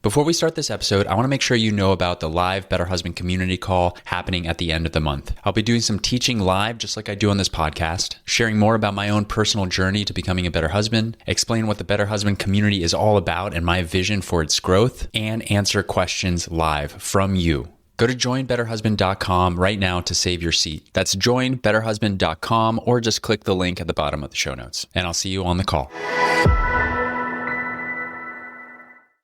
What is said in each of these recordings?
Before we start this episode, I want to make sure you know about the live Better Husband community call happening at the end of the month. I'll be doing some teaching live, just like I do on this podcast, sharing more about my own personal journey to becoming a better husband, explain what the Better Husband community is all about and my vision for its growth, and answer questions live from you. Go to joinbetterhusband.com right now to save your seat. That's joinbetterhusband.com, or just click the link at the bottom of the show notes. And I'll see you on the call.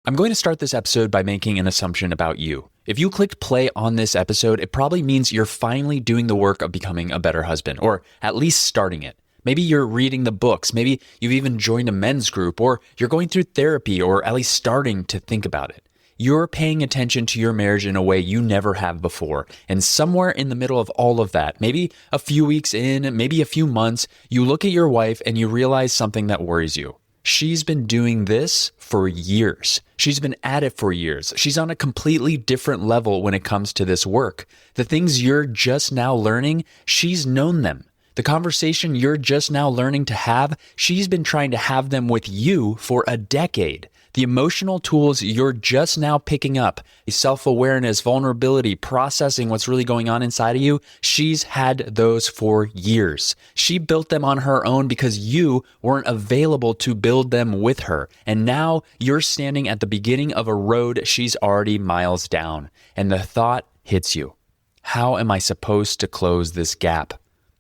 I'm going to start this episode by making an assumption about you. If you clicked play on this episode, it probably means you're finally doing the work of becoming a better husband, or at least starting it. Maybe you're reading the books, maybe you've even joined a men's group, or you're going through therapy, or at least starting to think about it. You're paying attention to your marriage in a way you never have before. And somewhere in the middle of all of that, maybe a few weeks in, maybe a few months, you look at your wife and you realize something that worries you. She's been doing this for years. She's been at it for years. She's on a completely different level when it comes to this work. The things you're just now learning, she's known them. The conversation you're just now learning to have, she's been trying to have them with you for a decade. The emotional tools you're just now picking up, self-awareness, vulnerability, processing what's really going on inside of you, she's had those for years. She built them on her own because you weren't available to build them with her. And now you're standing at the beginning of a road she's already miles down. And the thought hits you. How am I supposed to close this gap?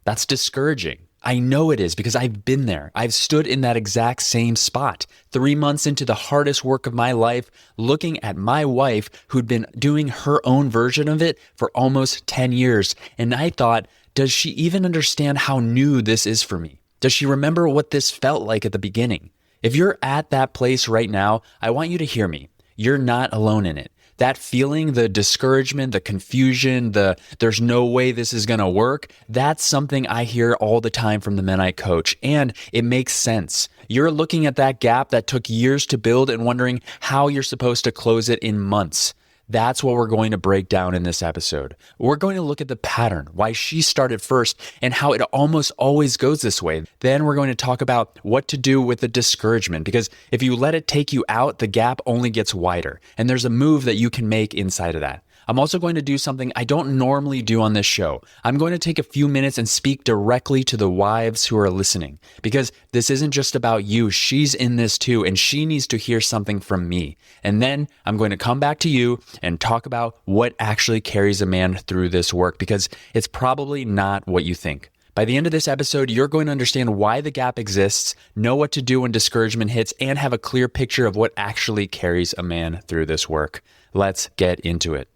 That's discouraging. I know it is because I've been there. I've stood in that exact same spot. 3 months into the hardest work of my life, looking at my wife who'd been doing her own version of it for almost 10 years. And I thought, does she even understand how new this is for me? Does she remember what this felt like at the beginning? If you're at that place right now, I want you to hear me. You're not alone in it. That feeling, the discouragement, the confusion, there's no way this is going to work, that's something I hear all the time from the men I coach, and it makes sense. You're looking at that gap that took years to build and wondering how you're supposed to close it in months. That's what we're going to break down in this episode. We're going to look at the pattern, why she started first, and how it almost always goes this way. Then we're going to talk about what to do with the discouragement, because if you let it take you out, the gap only gets wider, and there's a move that you can make inside of that. I'm also going to do something I don't normally do on this show. I'm going to take a few minutes and speak directly to the wives who are listening, because this isn't just about you. She's in this too, and she needs to hear something from me. And then I'm going to come back to you and talk about what actually carries a man through this work, because it's probably not what you think. By the end of this episode, you're going to understand why the gap exists, know what to do when discouragement hits, and have a clear picture of what actually carries a man through this work. Let's get into it.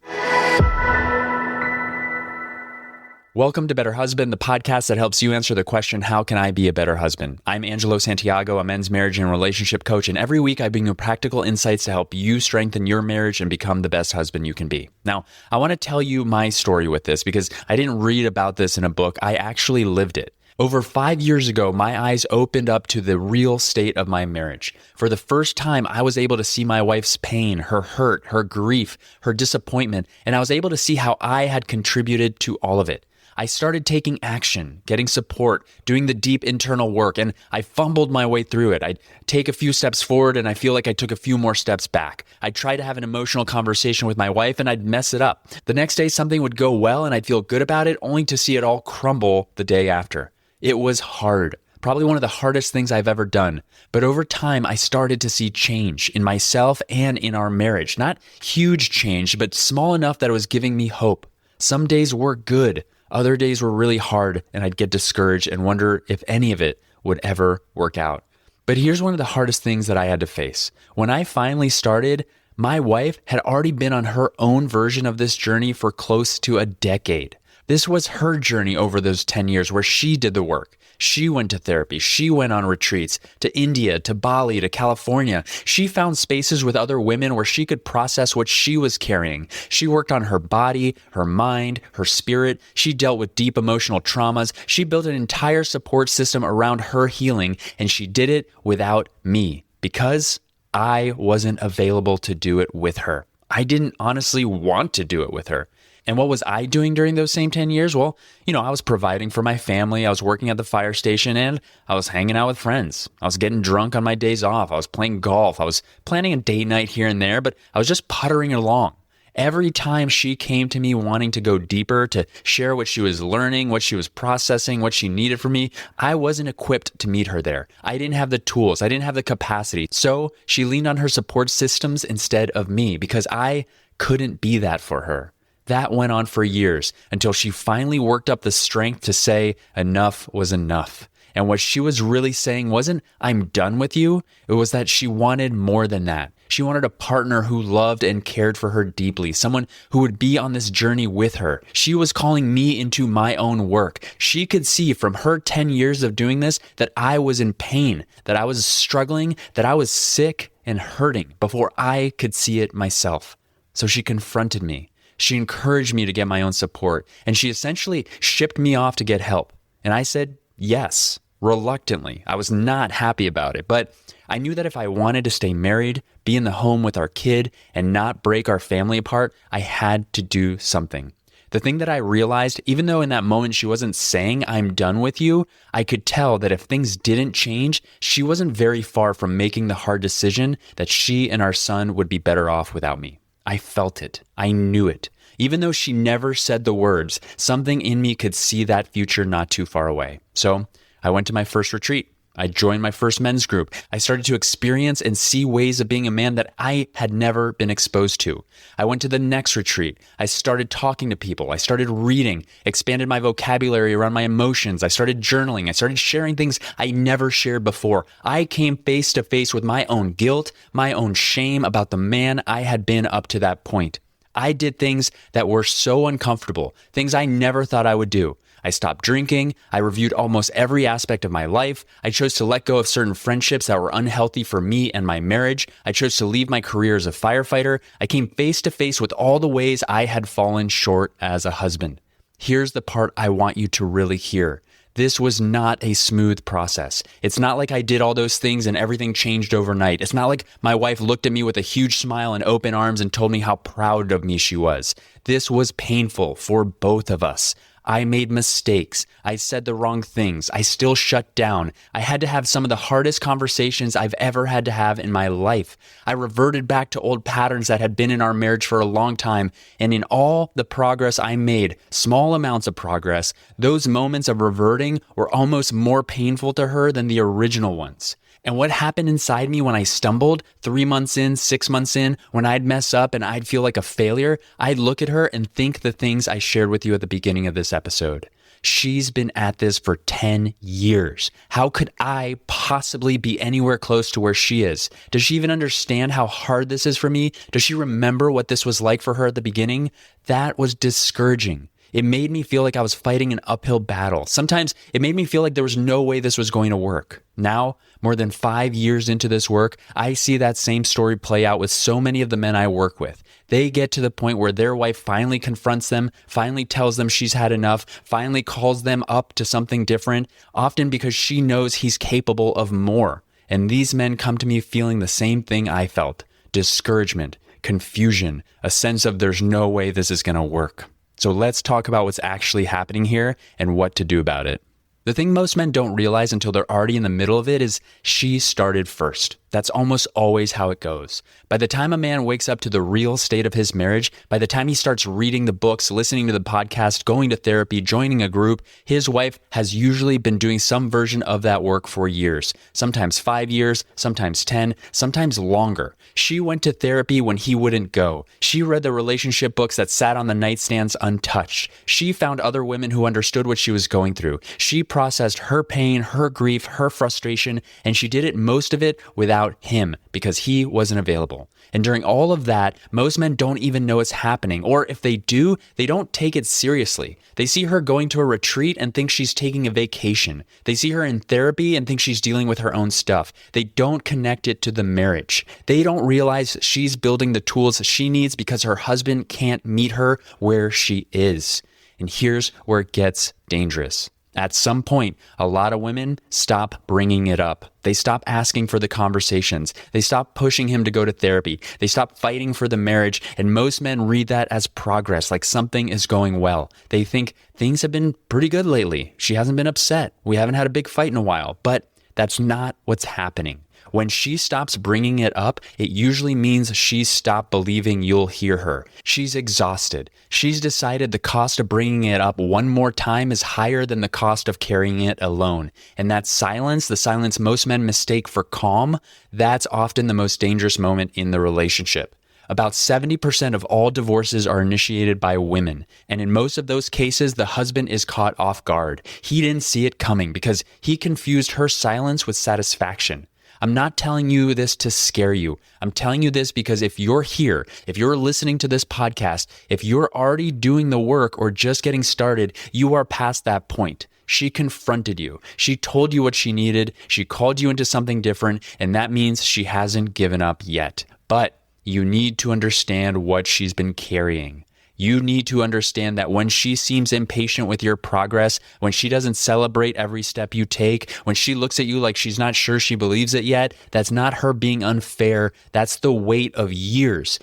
Welcome to Better Husband, the podcast that helps you answer the question, how can I be a better husband? I'm Angelo Santiago, a men's marriage and relationship coach, and every week I bring you practical insights to help you strengthen your marriage and become the best husband you can be. Now, I want to tell you my story with this because I didn't read about this in a book. I actually lived it. Over 5 years ago, my eyes opened up to the real state of my marriage. For the first time, I was able to see my wife's pain, her hurt, her grief, her disappointment, and I was able to see how I had contributed to all of it. I started taking action, getting support, doing the deep internal work, and I fumbled my way through it. I'd take a few steps forward, and I feel like I took a few more steps back. I'd try to have an emotional conversation with my wife, and I'd mess it up. The next day, something would go well, and I'd feel good about it, only to see it all crumble the day after. It was hard. Probably one of the hardest things I've ever done. But over time, I started to see change in myself and in our marriage. Not huge change, but small enough that it was giving me hope. Some days were good. Other days were really hard, and I'd get discouraged and wonder if any of it would ever work out. But here's one of the hardest things that I had to face. When I finally started, my wife had already been on her own version of this journey for close to a decade. This was her journey over those 10 years where she did the work. She went to therapy. She went on retreats to India, to Bali, to California. She found spaces with other women where she could process what she was carrying. She worked on her body, her mind, her spirit. She dealt with deep emotional traumas. She built an entire support system around her healing, and she did it without me because I wasn't available to do it with her. I didn't honestly want to do it with her. And what was I doing during those same 10 years? Well, I was providing for my family. I was working at the fire station and I was hanging out with friends. I was getting drunk on my days off. I was playing golf. I was planning a date night here and there, but I was just puttering along. Every time she came to me wanting to go deeper, to share what she was learning, what she was processing, what she needed from me, I wasn't equipped to meet her there. I didn't have the tools. I didn't have the capacity. So she leaned on her support systems instead of me because I couldn't be that for her. That went on for years until she finally worked up the strength to say enough was enough. And what she was really saying wasn't, I'm done with you. It was that she wanted more than that. She wanted a partner who loved and cared for her deeply, someone who would be on this journey with her. She was calling me into my own work. She could see from her 10 years of doing this that I was in pain, that I was struggling, that I was sick and hurting before I could see it myself. So she confronted me. She encouraged me to get my own support, and she essentially shipped me off to get help. And I said yes, reluctantly. I was not happy about it, but I knew that if I wanted to stay married, be in the home with our kid, and not break our family apart, I had to do something. The thing that I realized, even though in that moment she wasn't saying, I'm done with you, I could tell that if things didn't change, she wasn't very far from making the hard decision that she and our son would be better off without me. I felt it. I knew it. Even though she never said the words, something in me could see that future not too far away. So I went to my first retreat. I joined my first men's group. I started to experience and see ways of being a man that I had never been exposed to. I went to the next retreat. I started talking to people. I started reading, expanded my vocabulary around my emotions. I started journaling. I started sharing things I never shared before. I came face to face with my own guilt, my own shame about the man I had been up to that point. I did things that were so uncomfortable, things I never thought I would do. I stopped drinking. I reviewed almost every aspect of my life. I chose to let go of certain friendships that were unhealthy for me and my marriage. I chose to leave my career as a firefighter. I came face to face with all the ways I had fallen short as a husband. Here's the part I want you to really hear. This was not a smooth process. It's not like I did all those things and everything changed overnight. It's not like my wife looked at me with a huge smile and open arms and told me how proud of me she was. This was painful for both of us. I made mistakes. I said the wrong things. I still shut down. I had to have some of the hardest conversations I've ever had to have in my life. I reverted back to old patterns that had been in our marriage for a long time. And in all the progress I made, small amounts of progress, those moments of reverting were almost more painful to her than the original ones. And what happened inside me when I stumbled 3 months in, 6 months in, when I'd mess up and I'd feel like a failure, I'd look at her and think the things I shared with you at the beginning of this episode. She's been at this for 10 years. How could I possibly be anywhere close to where she is? Does she even understand how hard this is for me? Does she remember what this was like for her at the beginning? That was discouraging. It made me feel like I was fighting an uphill battle. Sometimes it made me feel like there was no way this was going to work. Now, more than 5 years into this work, I see that same story play out with so many of the men I work with. They get to the point where their wife finally confronts them, finally tells them she's had enough, finally calls them up to something different, often because she knows he's capable of more. And these men come to me feeling the same thing I felt: discouragement, confusion, a sense of there's no way this is going to work. So let's talk about what's actually happening here and what to do about it. The thing most men don't realize until they're already in the middle of it is she started first. That's almost always how it goes. By the time a man wakes up to the real state of his marriage, by the time he starts reading the books, listening to the podcast, going to therapy, joining a group, his wife has usually been doing some version of that work for years. Sometimes 5 years, sometimes 10, sometimes longer. She went to therapy when he wouldn't go. She read the relationship books that sat on the nightstands untouched. She found other women who understood what she was going through. She processed her pain, her grief, her frustration, and she did it, most of it, without him, because he wasn't available. And during all of that, most men don't even know it's happening, or if they do, they don't take it seriously. They see her going to a retreat and think she's taking a vacation. They see her in therapy and think she's dealing with her own stuff. They don't connect it to the marriage. They don't realize she's building the tools she needs because her husband can't meet her where she is. And here's where it gets dangerous. At some point, a lot of women stop bringing it up. They stop asking for the conversations. They stop pushing him to go to therapy. They stop fighting for the marriage. And most men read that as progress, like something is going well. They think things have been pretty good lately. She hasn't been upset. We haven't had a big fight in a while. But that's not what's happening. When she stops bringing it up, it usually means she's stopped believing you'll hear her. She's exhausted. She's decided the cost of bringing it up one more time is higher than the cost of carrying it alone. And that silence, the silence most men mistake for calm, that's often the most dangerous moment in the relationship. About 70% of all divorces are initiated by women. And in most of those cases, the husband is caught off guard. He didn't see it coming because he confused her silence with satisfaction. I'm not telling you this to scare you. I'm telling you this because if you're here, if you're listening to this podcast, if you're already doing the work or just getting started, you are past that point. She confronted you. She told you what she needed. She called you into something different, and that means she hasn't given up yet. But you need to understand what she's been carrying. You need to understand that when she seems impatient with your progress, when she doesn't celebrate every step you take, when she looks at you like she's not sure she believes it yet, that's not her being unfair. That's the weight of years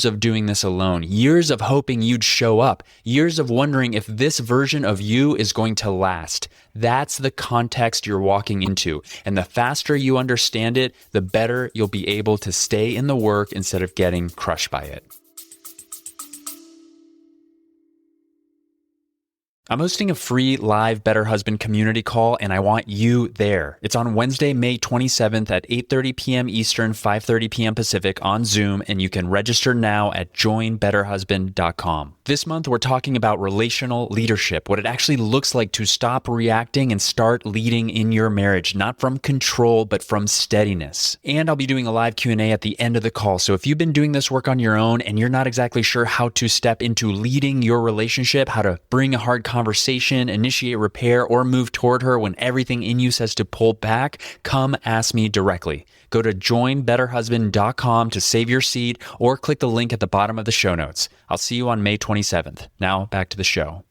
of doing this alone, years of hoping you'd show up, years of wondering if this version of you is going to last. That's the context you're walking into. And the faster you understand it, the better you'll be able to stay in the work instead of getting crushed by it. I'm hosting a free live Better Husband community call, and I want you there. It's on Wednesday, May 27th at 8:30 p.m. Eastern, 5:30 p.m. Pacific on Zoom, and you can register now at joinbetterhusband.com. This month, we're talking about relational leadership, what it actually looks like to stop reacting and start leading in your marriage, not from control, but from steadiness. And I'll be doing a live Q&A at the end of the call. So if you've been doing this work on your own and you're not exactly sure how to step into leading your relationship, how to bring a hard conversation, initiate repair, or move toward her when everything in you says to pull back, come ask me directly. Go to joinbetterhusband.com to save your seat or click the link at the bottom of the show notes. I'll see you on May 27th. Now back to the show.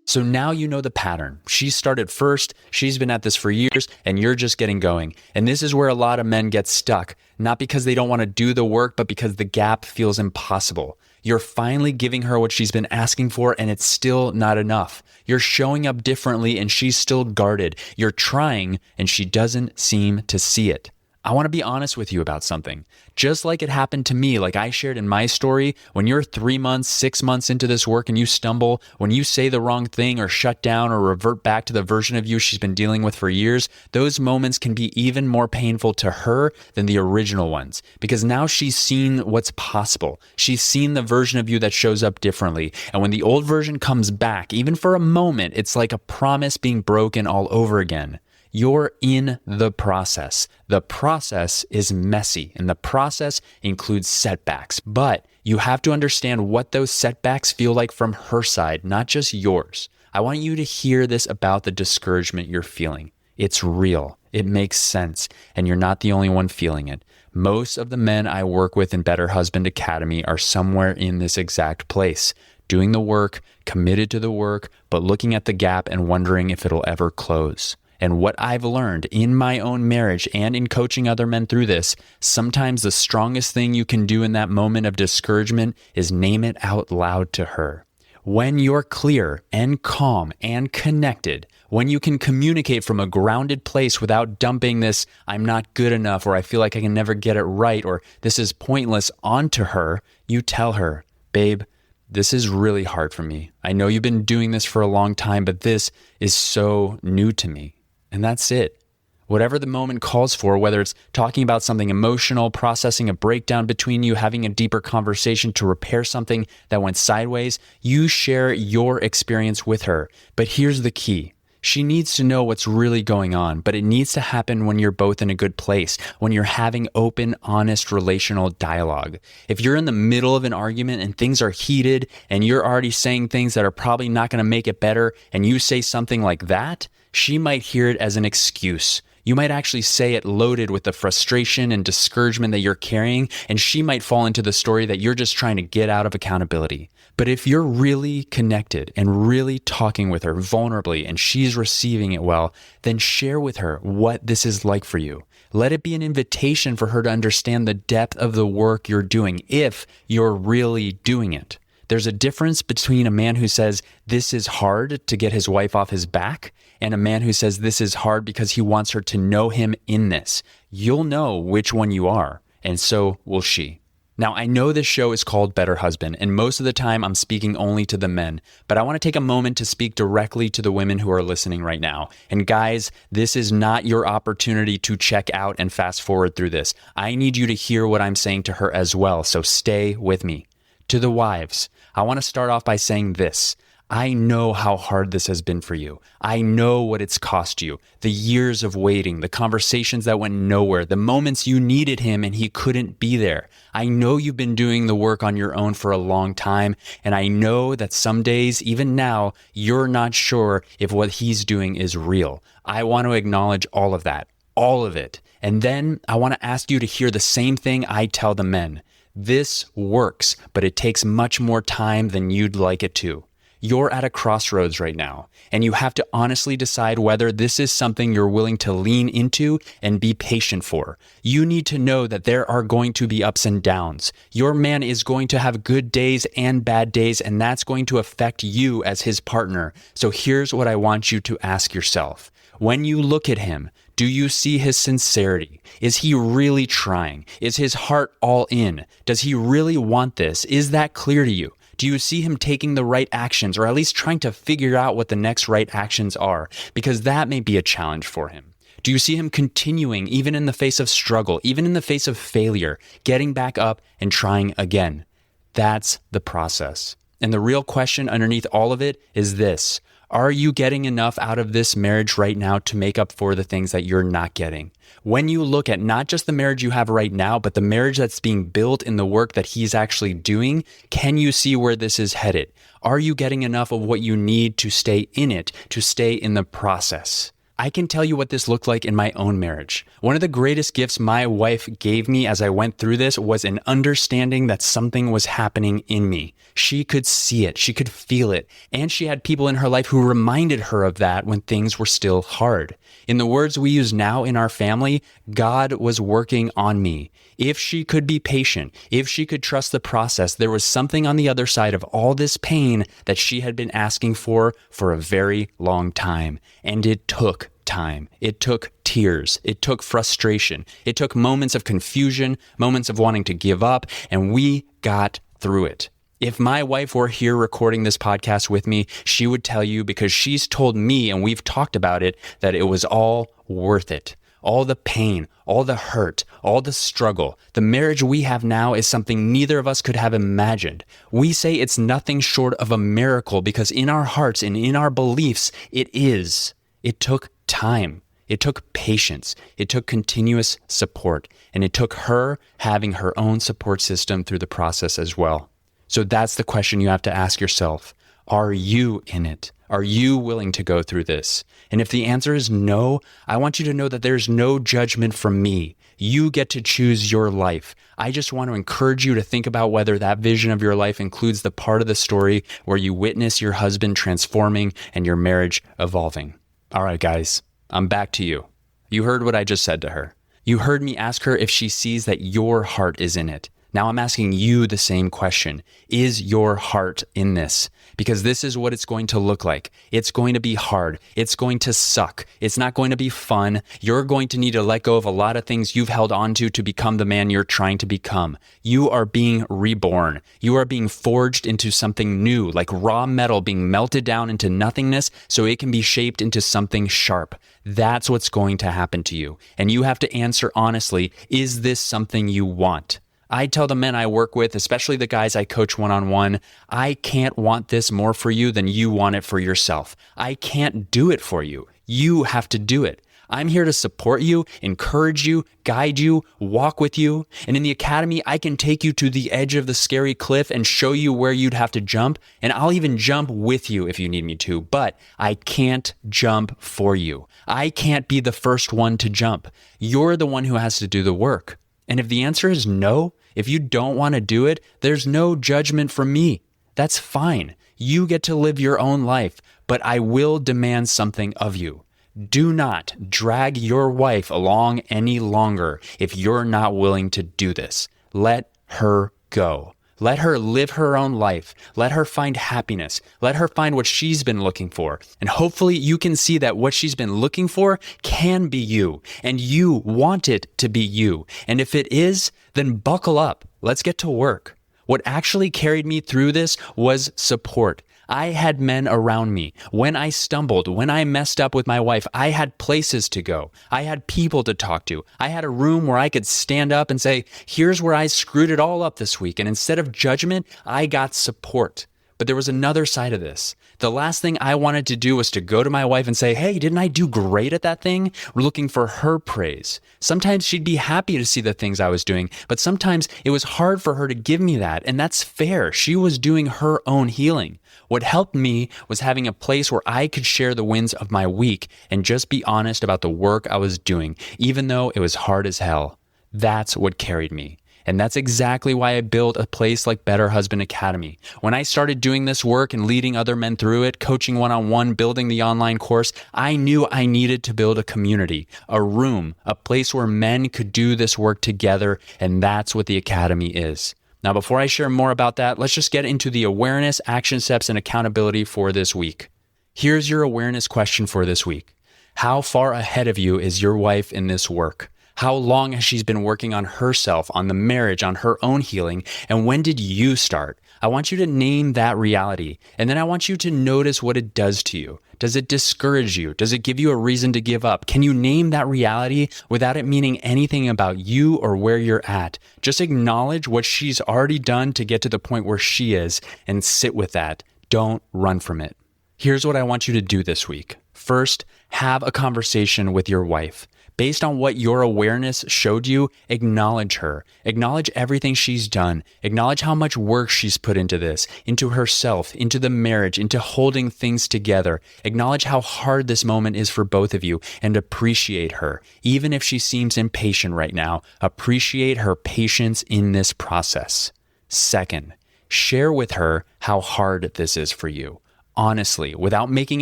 So now you know the pattern. She started first, she's been at this for years, and you're just getting going. And this is where a lot of men get stuck, not because they don't want to do the work, but because the gap feels impossible. You're finally giving her what she's been asking for, and it's still not enough. You're showing up differently, and she's still guarded. You're trying, and she doesn't seem to see it. I want to be honest with you about something. Just like it happened to me, like I shared in my story, when you're 3 months, 6 months into this work and you stumble, when you say the wrong thing or shut down or revert back to the version of you she's been dealing with for years, those moments can be even more painful to her than the original ones. Because now she's seen what's possible. She's seen the version of you that shows up differently. And when the old version comes back, even for a moment, it's like a promise being broken all over again. You're in the process. The process is messy, and the process includes setbacks. But you have to understand what those setbacks feel like from her side, not just yours. I want you to hear this about the discouragement you're feeling. It's real. It makes sense, and you're not the only one feeling it. Most of the men I work with in Better Husband Academy are somewhere in this exact place, doing the work, committed to the work, but looking at the gap and wondering if it'll ever close. And what I've learned in my own marriage and in coaching other men through this, sometimes the strongest thing you can do in that moment of discouragement is name it out loud to her. When you're clear and calm and connected, when you can communicate from a grounded place without dumping this, I'm not good enough, or I feel like I can never get it right, or this is pointless onto her, you tell her, babe, this is really hard for me. I know you've been doing this for a long time, but this is so new to me. And that's it. Whatever the moment calls for, whether it's talking about something emotional, processing a breakdown between you, having a deeper conversation to repair something that went sideways, you share your experience with her. But here's the key. She needs to know what's really going on, but it needs to happen when you're both in a good place, when you're having open, honest, relational dialogue. If you're in the middle of an argument and things are heated and you're already saying things that are probably not going to make it better, and you say something like that, she might hear it as an excuse. You might actually say it loaded with the frustration and discouragement that you're carrying, and she might fall into the story that you're just trying to get out of accountability. But if you're really connected and really talking with her vulnerably and she's receiving it well, then share with her what this is like for you. Let it be an invitation for her to understand the depth of the work you're doing if you're really doing it. There's a difference between a man who says this is hard to get his wife off his back and a man who says this is hard because he wants her to know him in this. You'll know which one you are, and so will she. Now, I know this show is called Better Husband, and most of the time I'm speaking only to the men, but I want to take a moment to speak directly to the women who are listening right now. And guys, this is not your opportunity to check out and fast forward through this. I need you to hear what I'm saying to her as well, so stay with me. To the wives, I want to start off by saying this. I know how hard this has been for you. I know what it's cost you. The years of waiting, the conversations that went nowhere, the moments you needed him and he couldn't be there. I know you've been doing the work on your own for a long time, and I know that some days, even now, you're not sure if what he's doing is real. I want to acknowledge all of that, all of it. And then I want to ask you to hear the same thing I tell the men. This works, but it takes much more time than you'd like it to. You're at a crossroads right now, and you have to honestly decide whether this is something you're willing to lean into and be patient for. You need to know that there are going to be ups and downs. Your man is going to have good days and bad days, and that's going to affect you as his partner. So here's what I want you to ask yourself. When you look at him, do you see his sincerity? Is he really trying? Is his heart all in? Does he really want this? Is that clear to you? Do you see him taking the right actions, or at least trying to figure out what the next right actions are? Because that may be a challenge for him. Do you see him continuing, even in the face of struggle, even in the face of failure, getting back up and trying again? That's the process. And the real question underneath all of it is this. Are you getting enough out of this marriage right now to make up for the things that you're not getting? When you look at not just the marriage you have right now, but the marriage that's being built in the work that he's actually doing, can you see where this is headed? Are you getting enough of what you need to stay in it, to stay in the process? I can tell you what this looked like in my own marriage. One of the greatest gifts my wife gave me as I went through this was an understanding that something was happening in me. She could see it, she could feel it, and she had people in her life who reminded her of that when things were still hard. In the words we use now in our family, God was working on me. If she could be patient, if she could trust the process, there was something on the other side of all this pain that she had been asking for a very long time. And it took time. It took tears. It took frustration. It took moments of confusion, moments of wanting to give up, and we got through it. If my wife were here recording this podcast with me, she would tell you, because she's told me and we've talked about it, that it was all worth it. All the pain, all the hurt, all the struggle. The marriage we have now is something neither of us could have imagined. We say it's nothing short of a miracle because in our hearts and in our beliefs, it is. It took time. It took patience. It took continuous support. And it took her having her own support system through the process as well. So that's the question you have to ask yourself. Are you in it? Are you willing to go through this? And if the answer is no, I want you to know that there's no judgment from me. You get to choose your life. I just want to encourage you to think about whether that vision of your life includes the part of the story where you witness your husband transforming and your marriage evolving. All right, guys, I'm back to you. You heard what I just said to her. You heard me ask her if she sees that your heart is in it. Now I'm asking you the same question. Is your heart in this? Because this is what it's going to look like. It's going to be hard. It's going to suck. It's not going to be fun. You're going to need to let go of a lot of things you've held on to become the man you're trying to become. You are being reborn. You are being forged into something new, like raw metal being melted down into nothingness so it can be shaped into something sharp. That's what's going to happen to you. And you have to answer honestly, is this something you want? I tell the men I work with, especially the guys I coach one-on-one, I can't want this more for you than you want it for yourself. I can't do it for you. You have to do it. I'm here to support you, encourage you, guide you, walk with you. And in the academy, I can take you to the edge of the scary cliff and show you where you'd have to jump. And I'll even jump with you if you need me to, but I can't jump for you. I can't be the first one to jump. You're the one who has to do the work. And if the answer is no, if you don't want to do it, there's no judgment from me. That's fine. You get to live your own life, but I will demand something of you. Do not drag your wife along any longer if you're not willing to do this. Let her go. Let her live her own life. Let her find happiness. Let her find what she's been looking for. And hopefully you can see that what she's been looking for can be you, and you want it to be you. And if it is, then buckle up. Let's get to work. What actually carried me through this was support. I had men around me. When I stumbled, when I messed up with my wife, I had places to go. I had people to talk to. I had a room where I could stand up and say, here's where I screwed it all up this week. And instead of judgment, I got support. But there was another side of this. The last thing I wanted to do was to go to my wife and say, hey, didn't I do great at that thing? We're looking for her praise. Sometimes she'd be happy to see the things I was doing, but sometimes it was hard for her to give me that. And that's fair. She was doing her own healing. What helped me was having a place where I could share the wins of my week and just be honest about the work I was doing, even though it was hard as hell. That's what carried me. And that's exactly why I built a place like Better Husband Academy. When I started doing this work and leading other men through it, coaching one-on-one, building the online course, I knew I needed to build a community, a room, a place where men could do this work together, and that's what the Academy is. Now, before I share more about that, let's just get into the awareness, action steps, and accountability for this week. Here's your awareness question for this week. How far ahead of you is your wife in this work? How long has she been working on herself, on the marriage, on her own healing? And when did you start? I want you to name that reality. And then I want you to notice what it does to you. Does it discourage you? Does it give you a reason to give up? Can you name that reality without it meaning anything about you or where you're at? Just acknowledge what she's already done to get to the point where she is and sit with that. Don't run from it. Here's what I want you to do this week. First, have a conversation with your wife. Based on what your awareness showed you, acknowledge her. Acknowledge everything she's done. Acknowledge how much work she's put into this, into herself, into the marriage, into holding things together. Acknowledge how hard this moment is for both of you and appreciate her. Even if she seems impatient right now, appreciate her patience in this process. Second, share with her how hard this is for you. Honestly, without making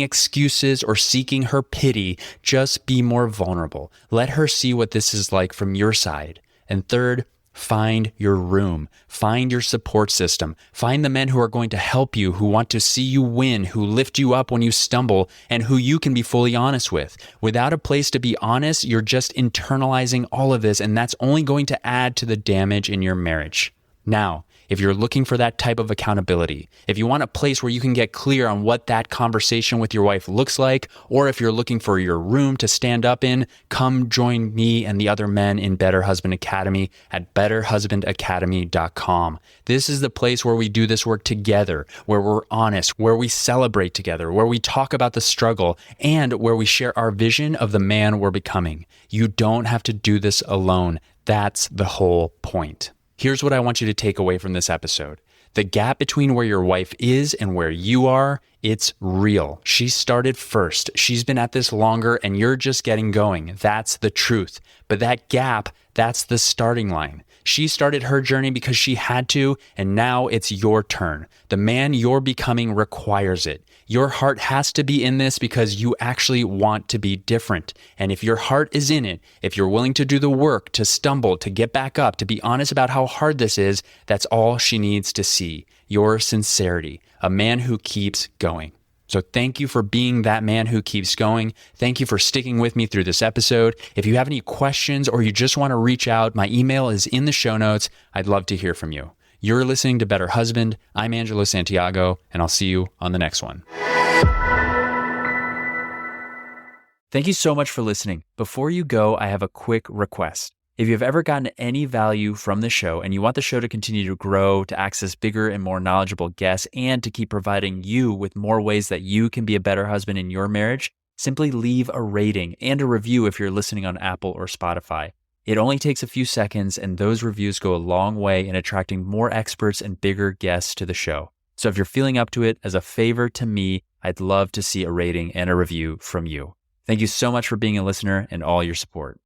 excuses or seeking her pity, just be more vulnerable. Let her see what this is like from your side. And third, find your room. Find your support system. Find the men who are going to help you, who want to see you win, who lift you up when you stumble, and who you can be fully honest with. Without a place to be honest, you're just internalizing all of this, and that's only going to add to the damage in your marriage. Now, if you're looking for that type of accountability, if you want a place where you can get clear on what that conversation with your wife looks like, or if you're looking for your room to stand up in, come join me and the other men in Better Husband Academy at betterhusbandacademy.com. This is the place where we do this work together, where we're honest, where we celebrate together, where we talk about the struggle, and where we share our vision of the man we're becoming. You don't have to do this alone. That's the whole point. Here's what I want you to take away from this episode. The gap between where your wife is and where you are, it's real. She started first. She's been at this longer and you're just getting going. That's the truth. But that gap, that's the starting line. She started her journey because she had to, and now it's your turn. The man you're becoming requires it. Your heart has to be in this because you actually want to be different. And if your heart is in it, if you're willing to do the work, to stumble, to get back up, to be honest about how hard this is, that's all she needs to see. Your sincerity, a man who keeps going. So thank you for being that man who keeps going. Thank you for sticking with me through this episode. If you have any questions or you just want to reach out, my email is in the show notes. I'd love to hear from you. You're listening to Better Husband. I'm Angelo Santiago, and I'll see you on the next one. Thank you so much for listening. Before you go, I have a quick request. If you've ever gotten any value from the show and you want the show to continue to grow, to access bigger and more knowledgeable guests, and to keep providing you with more ways that you can be a better husband in your marriage, Simply leave a rating and a review if you're listening on Apple or Spotify. It only takes a few seconds, and those reviews go a long way in attracting more experts and bigger guests to the show. So if you're feeling up to it, as a favor to me, I'd love to see a rating and a review from you. Thank you so much for being a listener and all your support.